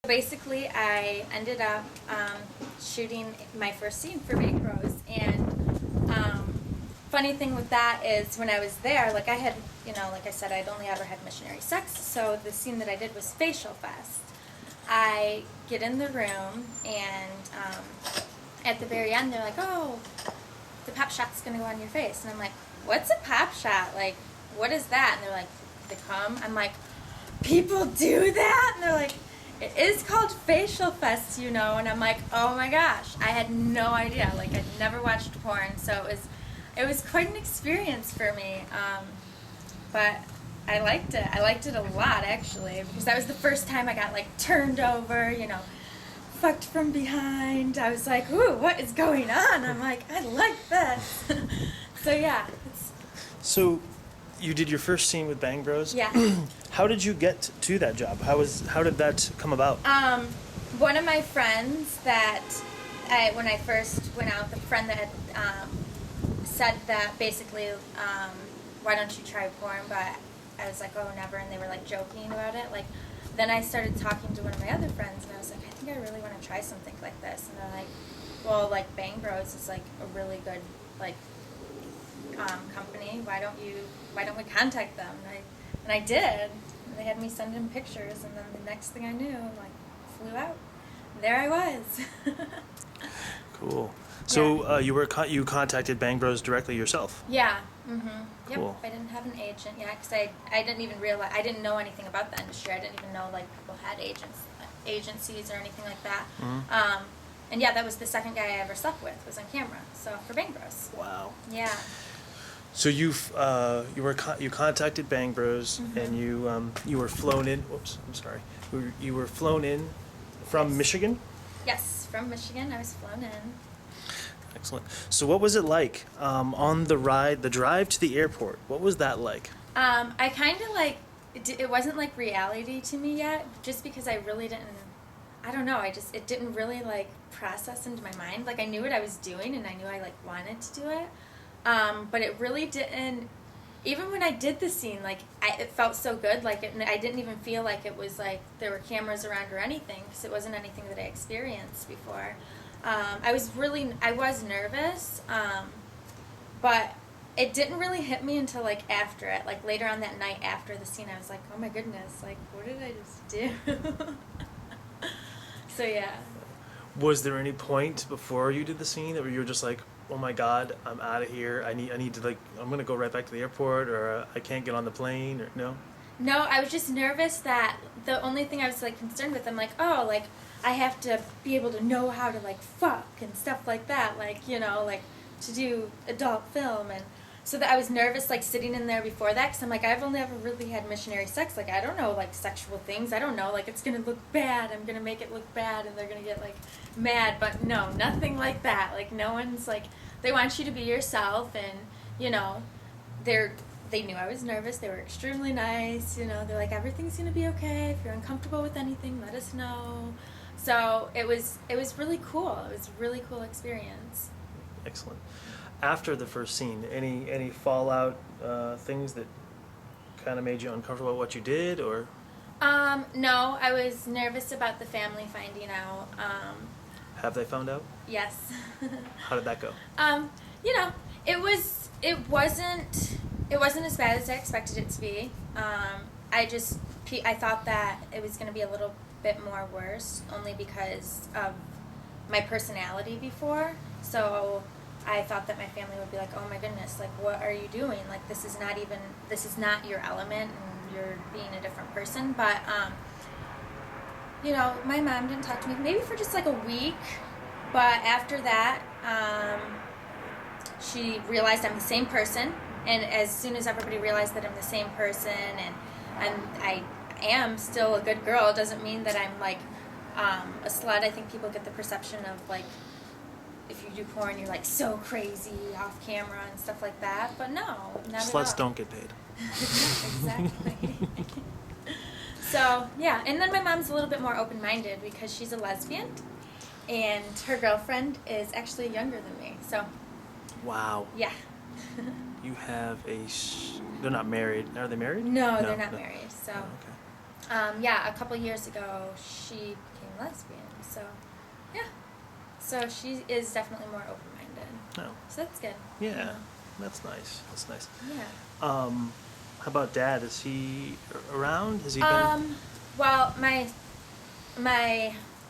Basically, I ended up shooting my first scene for Big Rose, and funny thing with that is when I was there, like I had, like I said, I'd only ever had missionary sex, so the scene that I did was facial fest. I get in the room, and at the very end, they're like, "Oh, the pop shot's gonna go on your face," and I'm like, "What's a pop shot? Like, what is that?" And they're like, "The cum." I'm like, "People do that?" And they're like, "It is called facial fest, and I'm like, "Oh my gosh, I had no idea." Like, I'd never watched porn, so it was quite an experience for me. But I liked it. I liked it a lot, actually, because that was the first time I got like turned over, fucked from behind. I was like, "Ooh, what is going on?" I'm like, "I like this." So yeah. So, you did your first scene with Bang Bros. Yeah. How did you get to that job? How did that come about? One of my friends that when I first went out, the friend that had said that basically, why don't you try porn? But I was like, "Oh, never," and they were like joking about it. Like, then I started talking to one of my other friends, and I was like, "I think I really want to try something like this." And they're like, "Well, like Bang Bros is like a really good like company. Why don't we contact them?" And I did. They had me send in pictures, and then the next thing I knew, like, flew out. There I was. Cool. So Yeah. you contacted Bang Bros directly yourself? Yeah. Cool. Yep. I didn't have an agent. Yeah, because I didn't even realize, I didn't know anything about the industry. I didn't even know like people had agencies or anything like that. Mm-hmm. And yeah, that was the second guy I ever slept with, was on camera. So for Bang Bros. Wow. Yeah. So you contacted Bang Bros, Mm-hmm. and you were flown in. Whoops, I'm sorry. You were flown in from Yes. Michigan. Yes, from Michigan. I was flown in. Excellent. So what was it like on the drive to the airport? What was that like? I kind of like, it wasn't like reality to me yet, just because I really didn't, I don't know, it didn't really like process into my mind. Like, I knew what I was doing, and I knew I like wanted to do it. But it really didn't, even when I did the scene, like, it felt so good. Like, I didn't even feel like it was like there were cameras around or anything, because it wasn't anything that I experienced before. I was nervous, but it didn't really hit me until like after it, like later on that night after the scene. I was like, "Oh my goodness, like, what did I just do?" So yeah. Was there any point before you did the scene that where you were just like, "Oh my God, I'm out of here. I need to like, I'm gonna go right back to the airport, or I can't get on the plane," or no? No, I was just nervous that the only thing I was like concerned with, I'm like, "Oh, like I have to be able to know how to like fuck and stuff like that, like, like to do adult film." And so that I was nervous like sitting in there before that, because I'm like, I've only ever really had missionary sex. Like, I don't know like sexual things. I don't know, like, it's gonna look bad. I'm gonna make it look bad, and they're gonna get like mad. But no, nothing like that. Like, no one's like, they want you to be yourself, and they knew I was nervous. They were extremely nice. They're like, "Everything's gonna be okay. If you're uncomfortable with anything, let us know." So it was really cool. It was a really cool experience. Excellent. After the first scene, any fallout things that kind of made you uncomfortable about what you did, or? No, I was nervous about the family finding out. Have they found out? Yes. How did that go? It wasn't as bad as I expected it to be. I thought that it was going to be a little bit more worse, only because of my personality before. So I thought that my family would be like, "Oh my goodness, like, what are you doing? Like, this is not your element, and you're being a different person." But my mom didn't talk to me maybe for just like a week, but after that, she realized I'm the same person, and as soon as everybody realized that I'm the same person, and I am still a good girl, it doesn't mean that I'm like a slut. I think people get the perception of like, if you do porn, you're like so crazy off camera and stuff like that. But no, not at all. Sluts don't get paid. Exactly. So yeah, and then my mom's a little bit more open-minded because she's a lesbian, and her girlfriend is actually younger than me. So Wow. yeah. You have they're not married. Are they married? No, they're not married. So Oh, okay. Yeah, a couple years ago, she became lesbian. So, yeah. So she is definitely more open-minded. No. So that's good. Yeah, you know. that's nice. That's nice. Yeah. How about Dad? Is he around? Has he been? Well, my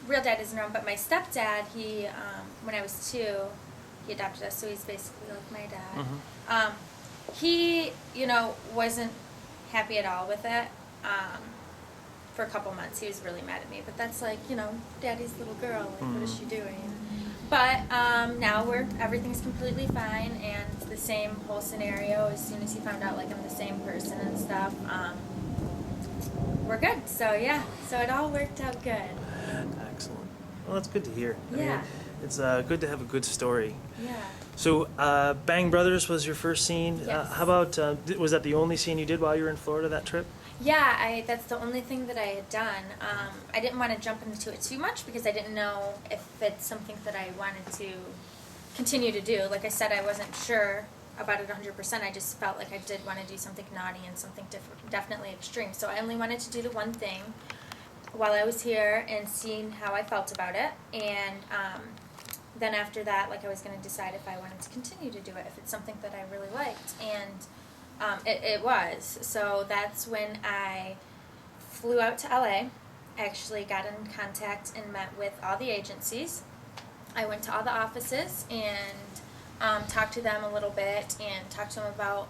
real dad isn't around, but my stepdad, he, when I was 2, he adopted us, so he's basically like my dad. Mhm. He, wasn't happy at all with it. For a couple months, he was really mad at me, but that's like, daddy's little girl, like, what is she doing? But now everything's completely fine, and it's the same whole scenario. As soon as he found out, like, I'm the same person and stuff, we're good. So yeah, so it all worked out good. Excellent. Well, that's good to hear. I Yeah. mean, it's good to have a good story. Yeah. So, Bang Brothers was your first scene. Yes. How about, was that the only scene you did while you were in Florida that trip? Yeah, that's the only thing that I had done. I didn't want to jump into it too much because I didn't know if it's something that I wanted to continue to do. Like I said, I wasn't sure about it 100%. I just felt like I did want to do something naughty and something definitely extreme. So I only wanted to do the one thing while I was here and seeing how I felt about it. And then after that, like, I was going to decide if I wanted to continue to do it, if it's something that I really liked. And it was. So that's when I flew out to LA, actually got in contact and met with all the agencies. I went to all the offices and talked to them a little bit and talked to them about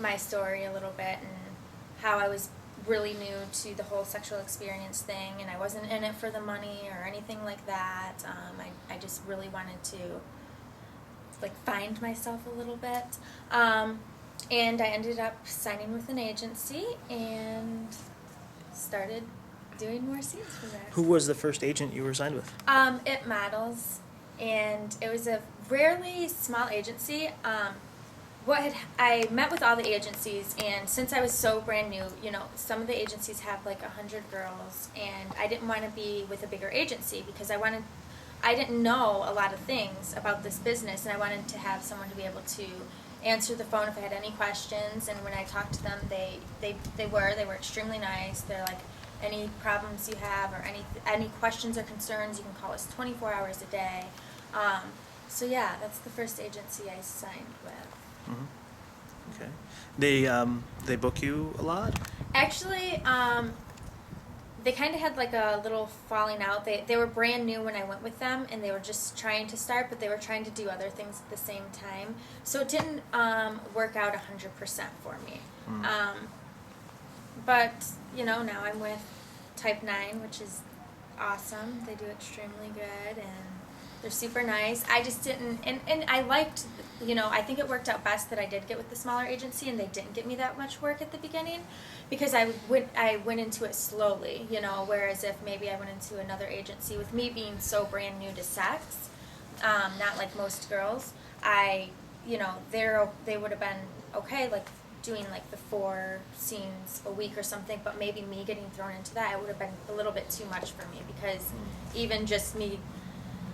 my story a little bit and how I was really new to the whole sexual experience thing, and I wasn't in it for the money or anything like that. I just really wanted to, like, find myself a little bit. And I ended up signing with an agency and started doing more scenes from there. Who was the first agent you were signed with? It Models, and it was a rarely small agency. I met with all the agencies, and since I was so brand new, some of the agencies have like 100 girls, and I didn't want to be with a bigger agency because I didn't know a lot of things about this business, and I wanted to have someone to be able to answer the phone if I had any questions. And when I talked to them, they were extremely nice. They're like, any problems you have or any questions or concerns, you can call us 24 hours a day. So yeah, that's the first agency I signed with. Mm-hmm. Okay. They book you a lot? Actually, they kind of had like a little falling out. They were brand new when I went with them, and they were just trying to start, but they were trying to do other things at the same time. So it didn't work out 100% for me. But, now I'm with Type 9, which is awesome. They do extremely good, and they're super nice. I just didn't, and I liked, I think it worked out best that I did get with the smaller agency and they didn't give me that much work at the beginning because I went into it slowly, whereas if maybe I went into another agency with me being so brand new to sex, not like most girls, they would have been okay, like, doing like the 4 scenes a week or something, but maybe me getting thrown into that, it would have been a little bit too much for me because even just me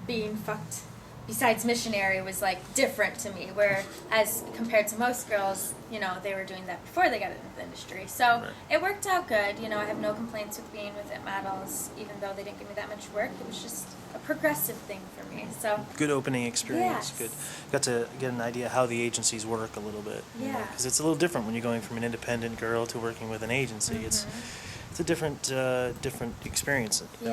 being fucked besides missionary was like different to me, where as compared to most girls, they were doing that before they got into the industry. So Right. It worked out good. I have no complaints with being with It Models, even though they didn't give me that much work. It was just a progressive thing for me. So Good opening experience. Yes. Good. Got to get an idea how the agencies work a little bit. Yeah. Because it's a little different when you're going from an independent girl to working with an agency. It's a different experience. Yeah.